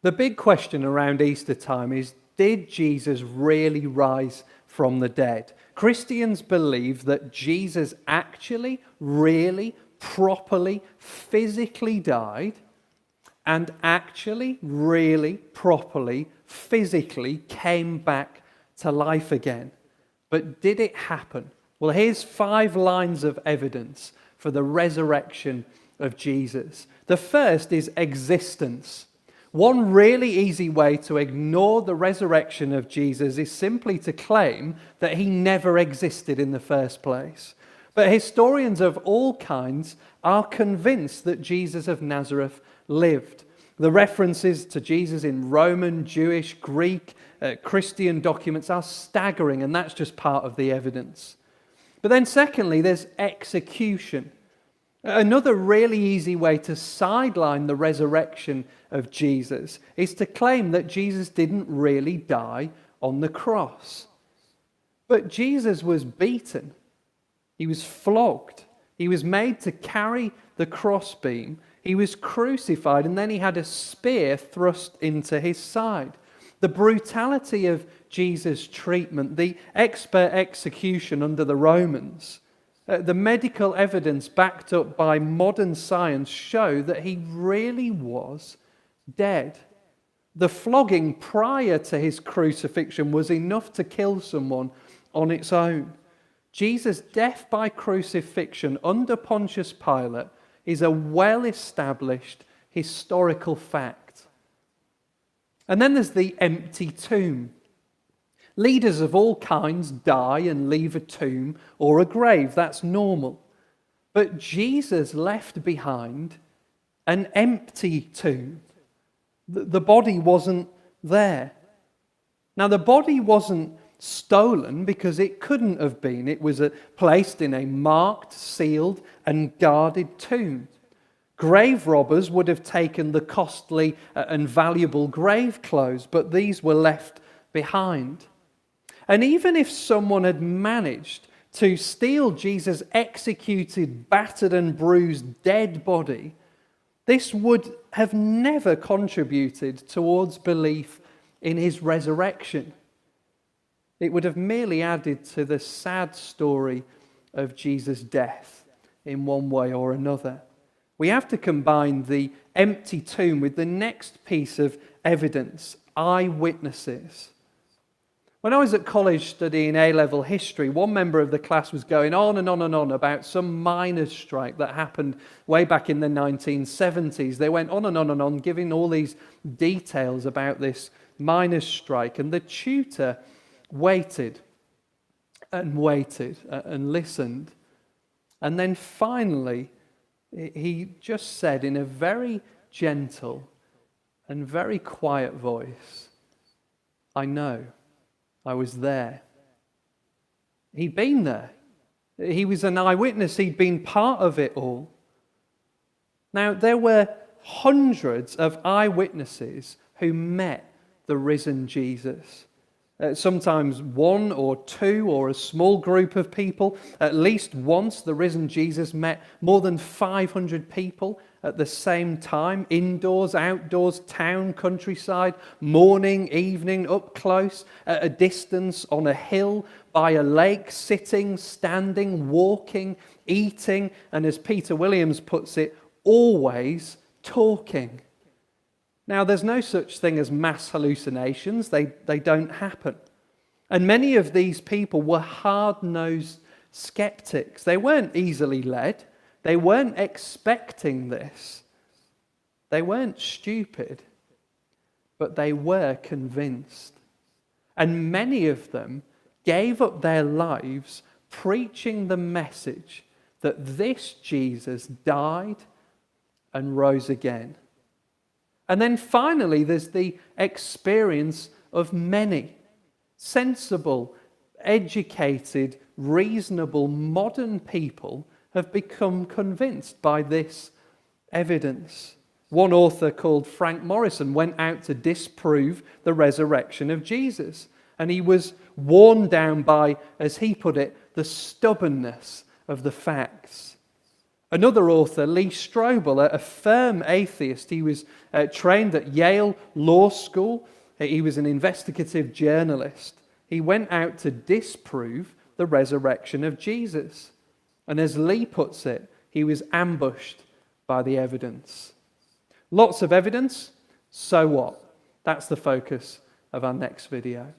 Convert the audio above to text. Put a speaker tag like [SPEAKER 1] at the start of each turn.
[SPEAKER 1] The big question around Easter time is, did Jesus really rise from the dead? Christians believe that Jesus actually, really, properly, physically died, and actually, really, properly, physically came back to life again. But did it happen? Well, here's 5 lines of evidence for the resurrection of Jesus. The first is existence. One really easy way to ignore the resurrection of Jesus is simply to claim that he never existed in the first place. But historians of all kinds are convinced that Jesus of Nazareth lived. The references to Jesus in Roman, Jewish, Greek, Christian documents are staggering, and that's just part of the evidence. But then secondly, there's execution. Another really easy way to sideline the resurrection of Jesus is to claim that Jesus didn't really die on the cross. But Jesus was beaten. He was flogged. He was made to carry the crossbeam. He was crucified, and then he had a spear thrust into his side. The brutality of Jesus' treatment, the expert execution under the Romans, the medical evidence backed up by modern science show that he really was dead. The flogging prior to his crucifixion was enough to kill someone on its own. Jesus' death by crucifixion under Pontius Pilate is a well-established historical fact. And then there's the empty tomb. Leaders of all kinds die and leave a tomb or a grave. That's normal. But Jesus left behind an empty tomb. The body wasn't there. Now, the body wasn't stolen because it couldn't have been. It was placed in a marked, sealed, and guarded tomb. Grave robbers would have taken the costly and valuable grave clothes, but these were left behind. And even if someone had managed to steal Jesus' executed, battered and bruised dead body, this would have never contributed towards belief in his resurrection. It would have merely added to the sad story of Jesus' death in one way or another. We have to combine the empty tomb with the next piece of evidence, eyewitnesses. When I was at college studying A-level history, one member of the class was going on and on and on about some miners' strike that happened way back in the 1970s. They went on and on and on, giving all these details about this miners' strike. And the tutor waited and listened. And then finally, he just said in a very gentle and very quiet voice, "I know. I was there." He'd been there. He was an eyewitness. He'd been part of it all. Now, there were hundreds of eyewitnesses who met the risen Jesus. Sometimes one or two or a small group of people. At least once the risen Jesus met more than 500 people at the same time, indoors, outdoors, town, countryside, morning, evening, up close, at a distance, on a hill, by a lake, sitting, standing, walking, eating, and as Peter Williams puts it, always talking. Now, there's no such thing as mass hallucinations. They don't happen. And many of these people were hard-nosed skeptics. They weren't easily led. They weren't expecting this. They weren't stupid. But they were convinced. And many of them gave up their lives preaching the message that this Jesus died and rose again. And then finally, there's the experience of many sensible, educated, reasonable, modern people have become convinced by this evidence. One author called Frank Morrison went out to disprove the resurrection of Jesus. And he was worn down by, as he put it, the stubbornness of the facts. Another author, Lee Strobel, a firm atheist, he was trained at Yale Law School. He was an investigative journalist. He went out to disprove the resurrection of Jesus. And as Lee puts it, he was ambushed by the evidence. Lots of evidence, so what? That's the focus of our next video.